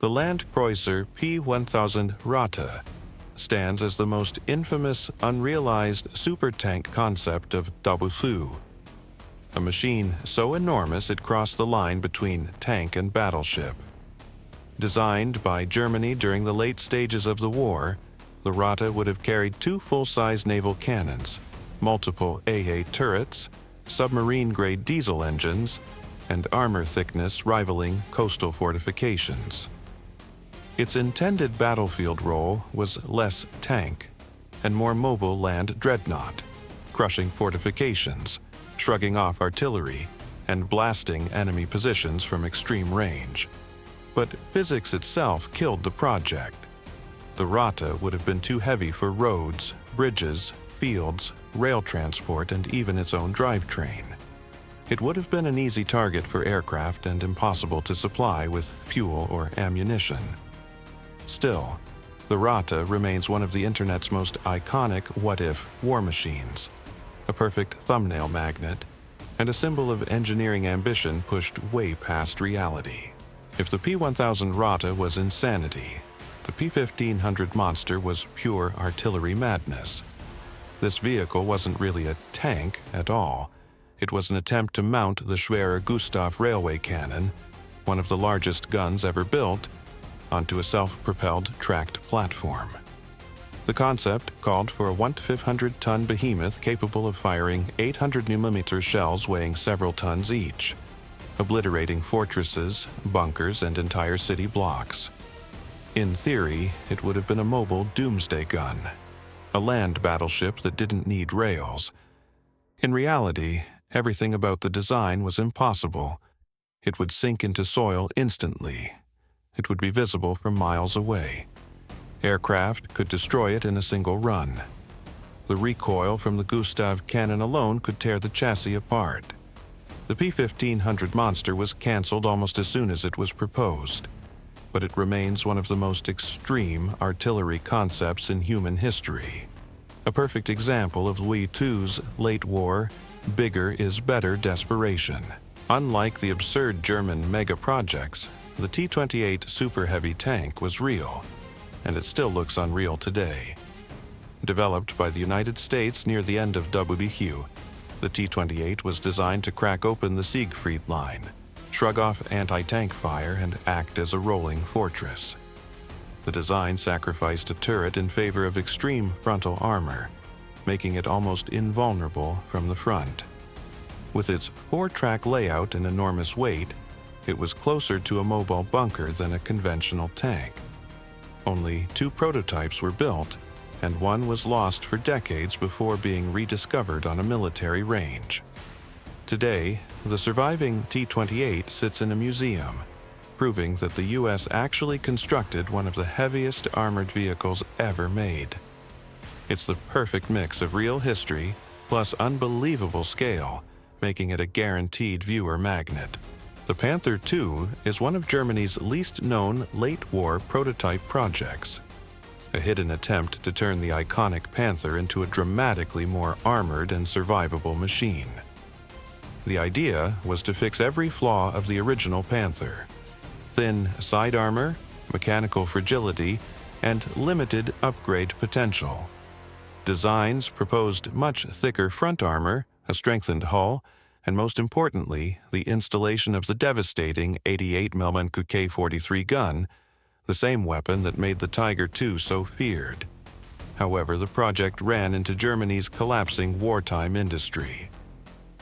The Landkreuzer P-1000 Ratte stands as the most infamous, unrealized supertank concept of WW2, a machine so enormous it crossed the line between tank and battleship. Designed by Germany during the late stages of the war, the Ratte would have carried 2 full-size naval cannons, multiple AA turrets, submarine-grade diesel engines, and armor thickness rivaling coastal fortifications. Its intended battlefield role was less tank and more mobile land dreadnought, crushing fortifications, shrugging off artillery, and blasting enemy positions from extreme range. But physics itself killed the project. The Ratte would have been too heavy for roads, bridges, fields, rail transport, and even its own drivetrain. It would have been an easy target for aircraft and impossible to supply with fuel or ammunition. Still, the Ratte remains one of the Internet's most iconic what-if war machines, a perfect thumbnail magnet, and a symbol of engineering ambition pushed way past reality. If the P-1000 Ratte was insanity, the P-1500 monster was pure artillery madness. This vehicle wasn't really a tank at all. It was an attempt to mount the Schwerer Gustav railway cannon, one of the largest guns ever built, onto a self-propelled tracked platform. The concept called for a 1,500-ton behemoth capable of firing 800mm shells weighing several tons each, obliterating fortresses, bunkers, and entire city blocks. In theory, it would have been a mobile doomsday gun, a land battleship that didn't need rails. In reality, everything about the design was impossible. It would sink into soil instantly. It would be visible from miles away. Aircraft could destroy it in a single run. The recoil from the Gustav cannon alone could tear the chassis apart. The P-1500 monster was cancelled almost as soon as it was proposed, but it remains one of the most extreme artillery concepts in human history. A perfect example of WW2's late-war, bigger is better desperation. Unlike the absurd German mega-projects, the T-28 Super Heavy tank was real, and it still looks unreal today. Developed by the United States near the end of WWII, the T-28 was designed to crack open the Siegfried Line, shrug off anti-tank fire, and act as a rolling fortress. The design sacrificed a turret in favor of extreme frontal armor, making it almost invulnerable from the front. With its 4-track layout and enormous weight, it was closer to a mobile bunker than a conventional tank. Only 2 prototypes were built, and one was lost for decades before being rediscovered on a military range. Today, the surviving T-28 sits in a museum, proving that the U.S. actually constructed one of the heaviest armored vehicles ever made. It's the perfect mix of real history plus unbelievable scale, making it a guaranteed viewer magnet. The Panther II is one of Germany's least-known late-war prototype projects, a hidden attempt to turn the iconic Panther into a dramatically more armored and survivable machine. The idea was to fix every flaw of the original Panther: thin side armor, mechanical fragility, and limited upgrade potential. Designs proposed much thicker front armor, a strengthened hull, and most importantly, the installation of the devastating 88mm K-43 gun, the same weapon that made the Tiger II so feared. However, the project ran into Germany's collapsing wartime industry.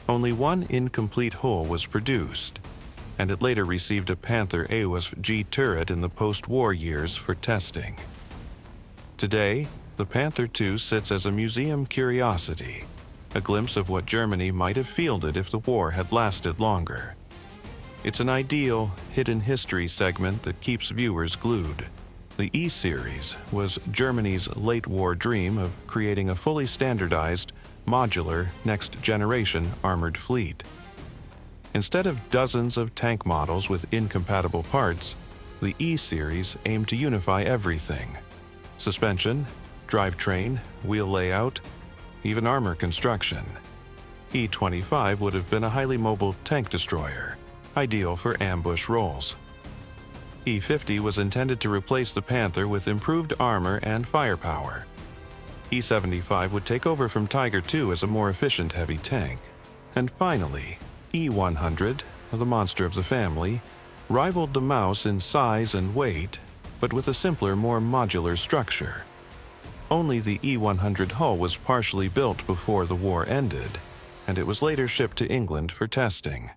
Only one incomplete hull was produced, and it later received a Panther AWSF-G turret in the post-war years for testing. Today, the Panther II sits as a museum curiosity, a glimpse of what Germany might have fielded if the war had lasted longer. It's an ideal, hidden history segment that keeps viewers glued. The E-Series was Germany's late-war dream of creating a fully standardized, modular, next-generation armored fleet. Instead of dozens of tank models with incompatible parts, the E-Series aimed to unify everything: suspension, drivetrain, wheel layout, even armor construction. E-25 would have been a highly mobile tank destroyer, ideal for ambush roles. E-50 was intended to replace the Panther with improved armor and firepower. E-75 would take over from Tiger II as a more efficient heavy tank. And finally, E-100, the monster of the family, rivaled the Mouse in size and weight, but with a simpler, more modular structure. Only the E-100 hull was partially built before the war ended, and it was later shipped to England for testing.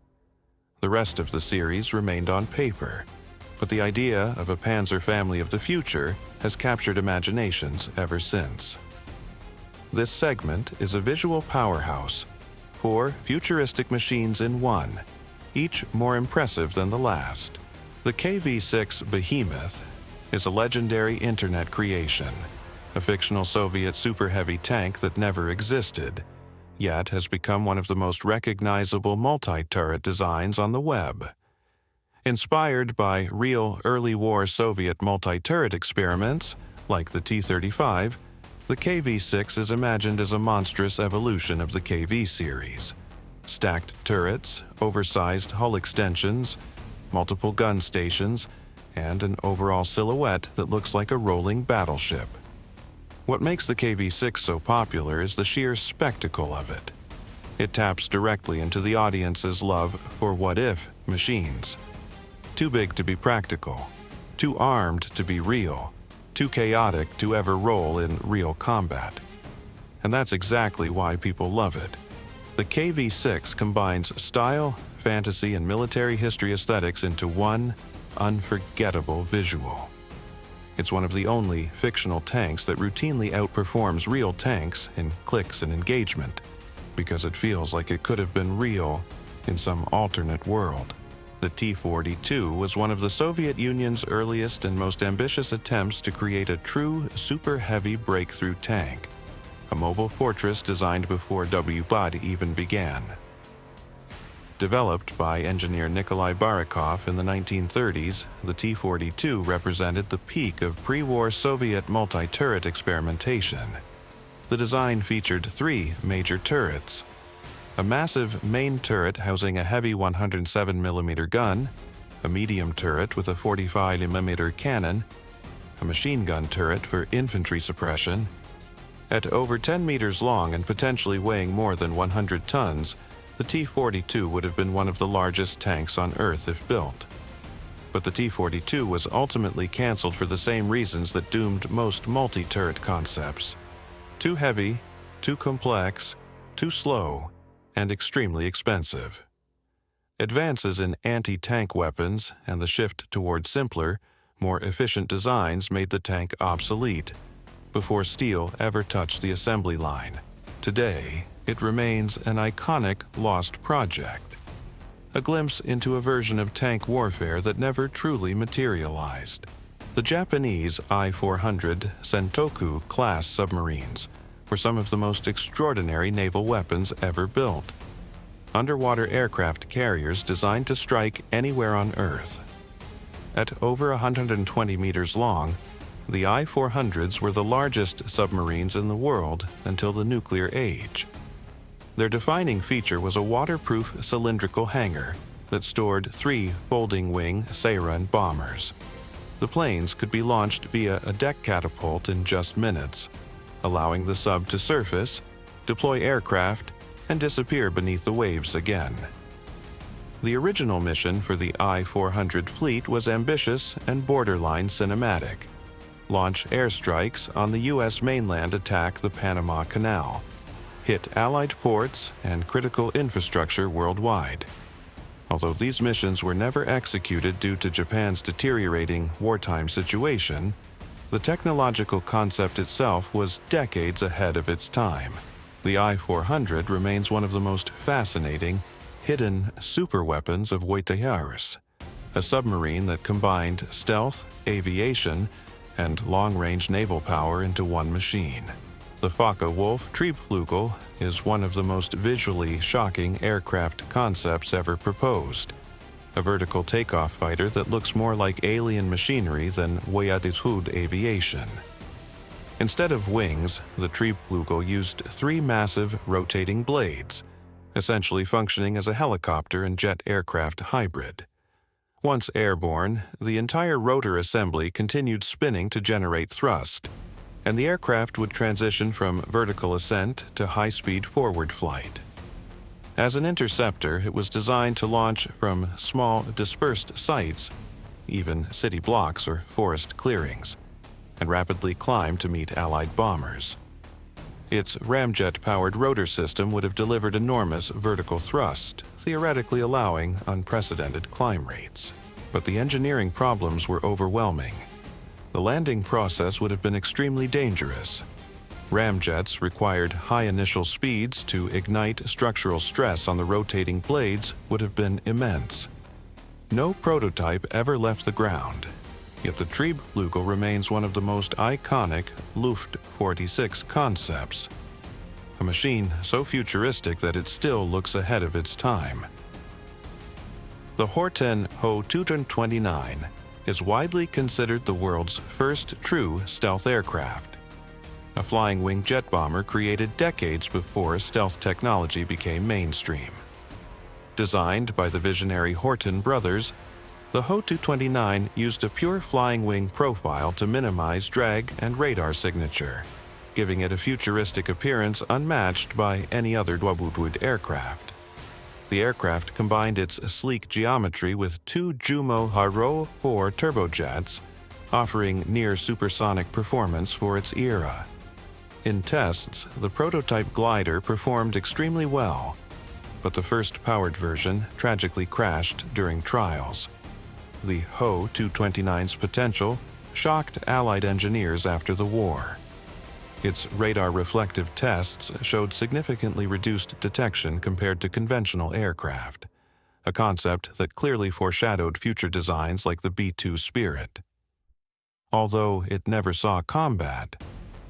The rest of the series remained on paper, but the idea of a Panzer family of the future has captured imaginations ever since. This segment is a visual powerhouse, 4 futuristic machines in one, each more impressive than the last. The KV-6 Behemoth is a legendary internet creation, a fictional Soviet super heavy tank that never existed, yet has become one of the most recognizable multi-turret designs on the web. Inspired by real early war Soviet multi-turret experiments, like the T-35, the KV-6 is imagined as a monstrous evolution of the KV series. Stacked turrets, oversized hull extensions, multiple gun stations, and an overall silhouette that looks like a rolling battleship. What makes the KV-6 so popular is the sheer spectacle of it. It taps directly into the audience's love for what-if machines. Too big to be practical, too armed to be real, too chaotic to ever roll in real combat. And that's exactly why people love it. The KV-6 combines style, fantasy, and military history aesthetics into one unforgettable visual. It's one of the only fictional tanks that routinely outperforms real tanks in clicks and engagement, because it feels like it could have been real in some alternate world. The T-42 was one of the Soviet Union's earliest and most ambitious attempts to create a true super-heavy breakthrough tank, a mobile fortress designed before WWII even began. Developed by engineer Nikolai Barykov in the 1930s, the T-42 represented the peak of pre-war Soviet multi-turret experimentation. The design featured 3 major turrets: a massive main turret housing a heavy 107mm gun, a medium turret with a 45mm cannon, a machine gun turret for infantry suppression. At over 10 meters long and potentially weighing more than 100 tons, the T-42 would have been one of the largest tanks on Earth if built. But the T-42 was ultimately canceled for the same reasons that doomed most multi-turret concepts: too heavy, too complex, too slow, and extremely expensive. Advances in anti-tank weapons and the shift toward simpler, more efficient designs made the tank obsolete before steel ever touched the assembly line. Today, it remains an iconic lost project, a glimpse into a version of tank warfare that never truly materialized. The Japanese I-400 Sentoku-class submarines were some of the most extraordinary naval weapons ever built. Underwater aircraft carriers designed to strike anywhere on Earth. At over 120 meters long, the I-400s were the largest submarines in the world until the nuclear age. Their defining feature was a waterproof cylindrical hangar that stored 3 folding-wing Seiran bombers. The planes could be launched via a deck catapult in just minutes, allowing the sub to surface, deploy aircraft, and disappear beneath the waves again. The original mission for the I-400 fleet was ambitious and borderline cinematic: launch airstrikes on the U.S. mainland, attack the Panama Canal, hit Allied ports and critical infrastructure worldwide. Although these missions were never executed due to Japan's deteriorating wartime situation, the technological concept itself was decades ahead of its time. The I-400 remains one of the most fascinating, hidden superweapons of WW2I, a submarine that combined stealth, aviation, and long-range naval power into one machine. The Focke-Wulf Triebflügel is one of the most visually shocking aircraft concepts ever proposed, a vertical takeoff fighter that looks more like alien machinery than WW2I aviation. Instead of wings, the Triebflügel used 3 massive rotating blades, essentially functioning as a helicopter and jet aircraft hybrid. Once airborne, the entire rotor assembly continued spinning to generate thrust, and the aircraft would transition from vertical ascent to high-speed forward flight. As an interceptor, it was designed to launch from small, dispersed sites, even city blocks or forest clearings, and rapidly climb to meet Allied bombers. Its ramjet-powered rotor system would have delivered enormous vertical thrust, theoretically allowing unprecedented climb rates. But the engineering problems were overwhelming. The landing process would have been extremely dangerous. Ramjets required high initial speeds to ignite structural stress on the rotating blades would have been immense. No prototype ever left the ground, yet the Triebflügel remains one of the most iconic Luft 46 concepts, a machine so futuristic that it still looks ahead of its time. The Horten Ho 229 is widely considered the world's first true stealth aircraft, a flying-wing jet bomber created decades before stealth technology became mainstream. Designed by the visionary Horten brothers, the Ho 229 used a pure flying-wing profile to minimize drag and radar signature, giving it a futuristic appearance unmatched by any other WW2 aircraft. The aircraft combined its sleek geometry with two Jumo Haro 4 turbojets, offering near-supersonic performance for its era. In tests, the prototype glider performed extremely well, but the first powered version tragically crashed during trials. The Ho 229's potential shocked Allied engineers after the war. Its radar-reflective tests showed significantly reduced detection compared to conventional aircraft, a concept that clearly foreshadowed future designs like the B-2 Spirit. Although it never saw combat,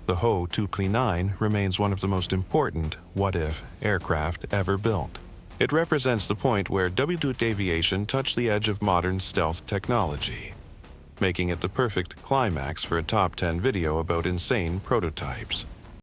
the Ho 229 remains one of the most important what-if aircraft ever built. It represents the point where WW2 aviation touched the edge of modern stealth technology, making it the perfect climax for a top 10 video about insane prototypes.